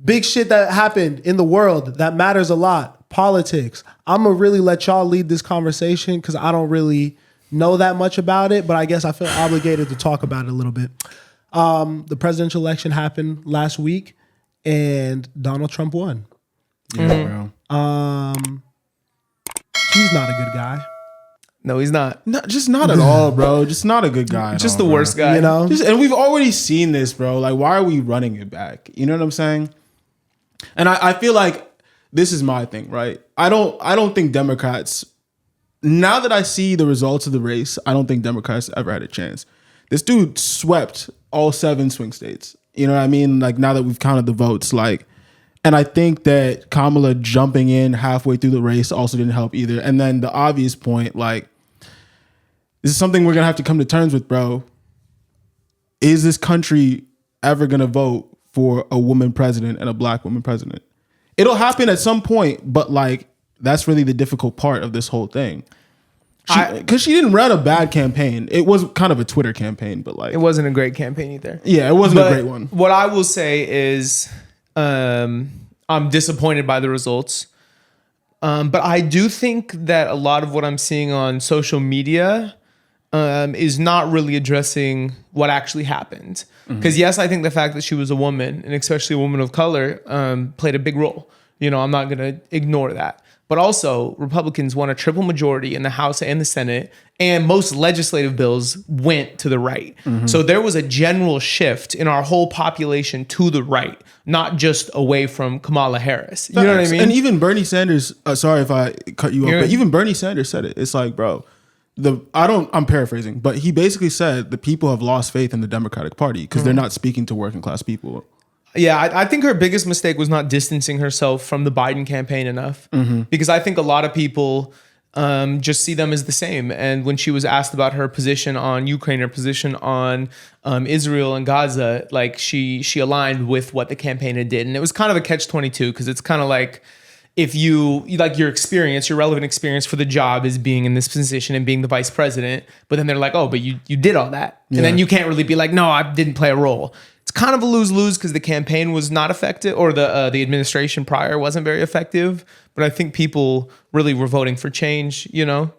big shit that happened in the world that matters a lot. Politics. I'm going to really let y'all lead this conversation because I don't really know that much about it, but I guess I feel obligated to talk about it a little bit. The presidential election happened last week and Donald Trump won. Yeah, bro. He's not a good guy. No, he's not. No, just not at all, bro. Just not a good guy. Just all, the worst guy. You know? And we've already seen this, bro. Like, why are we running it back? You know what I'm saying? And I feel like this is my thing, right? I don't think Democrats, now that I see the results of the race, I don't think Democrats ever had a chance. This dude swept all 7 swing states. You know what I mean? Like, now that we've counted the votes, like, and I think that Kamala jumping in halfway through the race also didn't help either. And then the obvious point, like, this is something we're going to have to come to terms with, bro. Is this country ever going to vote for a woman president and a black woman president? It'll happen at some point, but like, that's really the difficult part of this whole thing. Because she didn't run a bad campaign. It was kind of a Twitter campaign, but like, It wasn't a great campaign either. yeah, it wasn't a great one. What I will say is I'm disappointed by the results. But I do think that a lot of what I'm seeing on social media is not really addressing what actually happened. Because yes, I think the fact that she was a woman, and especially a woman of color, played a big role. You know, I'm not going to ignore that. But also, Republicans won a triple majority in the House and the Senate, and most legislative bills went to the right. So there was a general shift in our whole population to the right, not just away from Kamala Harris. You know what I mean? And even Bernie Sanders, sorry if I cut you off, but even Bernie Sanders said it. It's like, bro, I'm paraphrasing, but he basically said the people have lost faith in the Democratic Party because they're not speaking to working class people. Yeah, I think her biggest mistake was not distancing herself from the Biden campaign enough, because I think a lot of people just see them as the same. And when she was asked about her position on Ukraine, her position on Israel and Gaza, like she aligned with what the campaign had did. And it was kind of a catch-22 because it's kind of like, if you like your experience, your relevant experience for the job is being in this position and being the vice president, but then they're like, oh, but you did all that. And then you can't really be like, no, I didn't play a role. It's kind of a lose-lose because the campaign was not effective, or the administration prior wasn't very effective. But I think people really were voting for change, you know?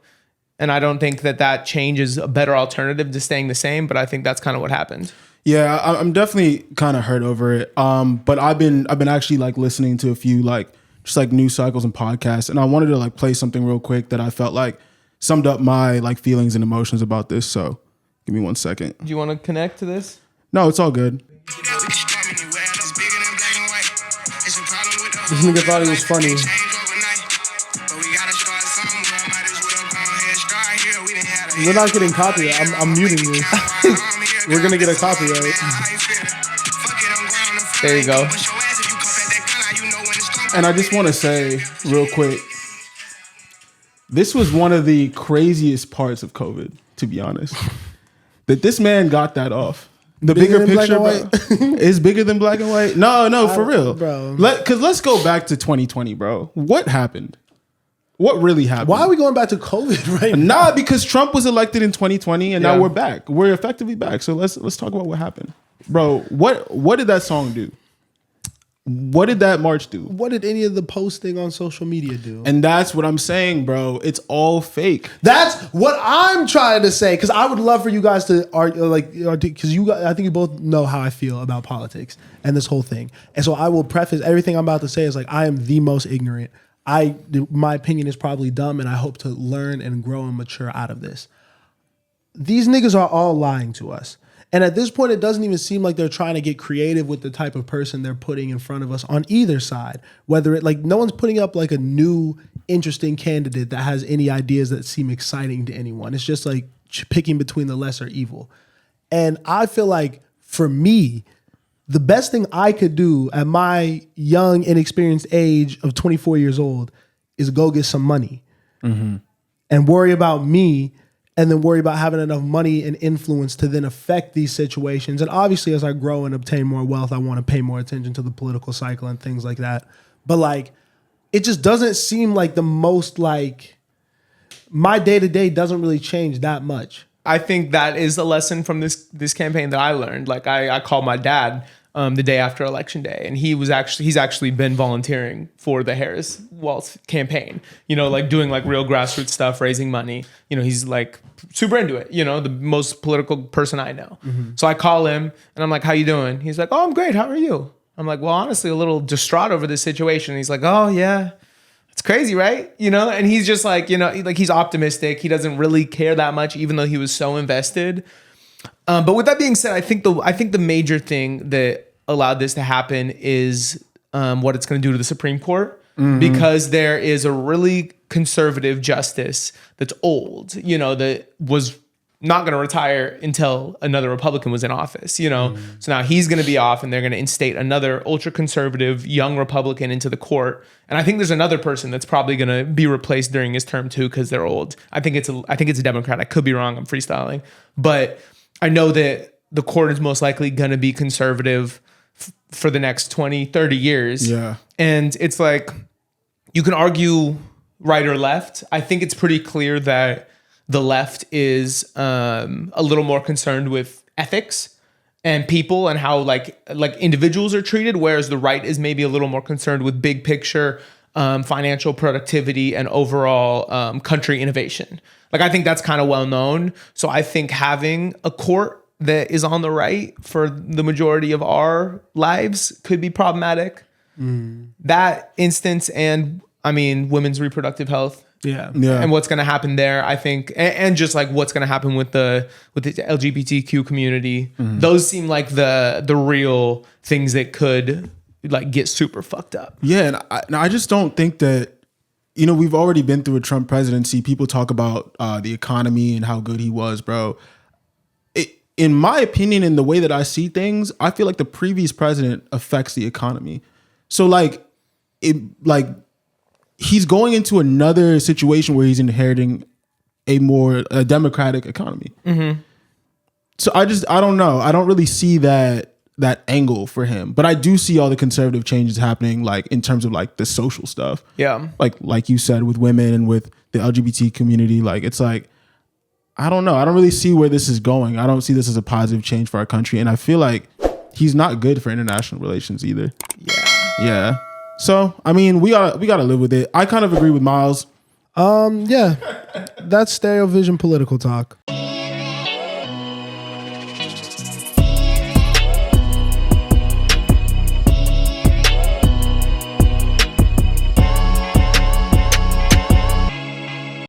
And I don't think that change is a better alternative to staying the same, but I think that's kind of what happened. Yeah, I'm definitely kind of hurt over it. But I've been actually like listening to a few like just like news cycles and podcasts, and I wanted to like play something real quick that I felt like summed up my like feelings and emotions about this. So give me 1 second. Do you want to connect to this? No, it's all good. This nigga thought it was funny. We're not getting copyright. I'm muting you. We're gonna get a copyright. There you go. And I just want to say real quick, this was one of the craziest parts of COVID, to be honest. That this man got that off. The bigger picture, bro, is bigger than black and white. No, for real, bro. Because let's go back to 2020, bro. What happened? What really happened? Why are we going back to COVID right now? Nah, because Trump was elected in 2020, and now we're back. We're effectively back. So let's talk about what happened, bro. What did that song do? What did that march do? What did any of the posting on social media do? And that's what I'm saying, bro. It's all fake. That's what I'm trying to say. Because I would love for you guys to argue, because I think you both know how I feel about politics and this whole thing. And so I will preface everything I'm about to say is like, I am the most ignorant. My opinion is probably dumb, and I hope to learn and grow and mature out of this. These niggas are all lying to us. And at this point, it doesn't even seem like they're trying to get creative with the type of person they're putting in front of us on either side. Whether it like no one's putting up like a new interesting candidate that has any ideas that seem exciting to anyone. It's just like picking between the lesser evil. And I feel like for me, the best thing I could do at my young, inexperienced age of 24 years old is go get some money and worry about me, and then worry about having enough money and influence to then affect these situations. And obviously, as I grow and obtain more wealth, I want to pay more attention to the political cycle and things like that. But like, it just doesn't seem like the most like, my day-to-day doesn't really change that much. I think that is a lesson from this campaign that I learned. Like I called my dad the day after election day, and he's actually been volunteering for the Harris Walz campaign. You know, like doing like real grassroots stuff, raising money. You know, he's like super into it. You know, the most political person I know. So I call him and I'm like, "How you doing?" He's like, "Oh, I'm great. How are you?" I'm like, "Well, honestly, a little distraught over this situation." He's like, "Oh yeah. It's crazy, right?" You know, and he's just like, you know, like he's optimistic. He doesn't really care that much, even though he was so invested. But with that being said, I think the major thing that allowed this to happen is what it's going to do to the Supreme Court, because there is a really conservative justice that's old, you know, that was not going to retire until another Republican was in office, you know. So now he's going to be off and they're going to instate another ultra conservative young Republican into the court. And I think there's another person that's probably going to be replaced during his term too, because they're old. I think it's a Democrat. I could be wrong. I'm freestyling. But I know that the court is most likely going to be conservative for the next 20, 30 years. Yeah. And it's like, you can argue right or left. I think it's pretty clear that the left is a little more concerned with ethics and people and how like individuals are treated, whereas the right is maybe a little more concerned with big picture financial productivity and overall country innovation. Like, I think that's kind of well known. So I think having a court that is on the right for the majority of our lives could be problematic. That instance, and I mean, women's reproductive health. Yeah. And what's going to happen there, I think, and just like what's going to happen with the LGBTQ community. Those seem like the real things that could like get super fucked up. Yeah, and I just don't think that, you know, we've already been through a Trump presidency. People talk about the economy and how good he was, bro. In my opinion, in the way that I see things, I feel like the previous president affects the economy. So he's going into another situation where he's inheriting a democratic economy. So I don't know. I don't really see that angle for him, but I do see all the conservative changes happening, like in terms of like the social stuff. Yeah. Like you said, with women and with the LGBT community, like it's like, I don't know. I don't really see where this is going. I don't see this as a positive change for our country. And I feel like he's not good for international relations either. Yeah. So, I mean, we gotta live with it. I kind of agree with Miles. Yeah. That's StereoVision political talk.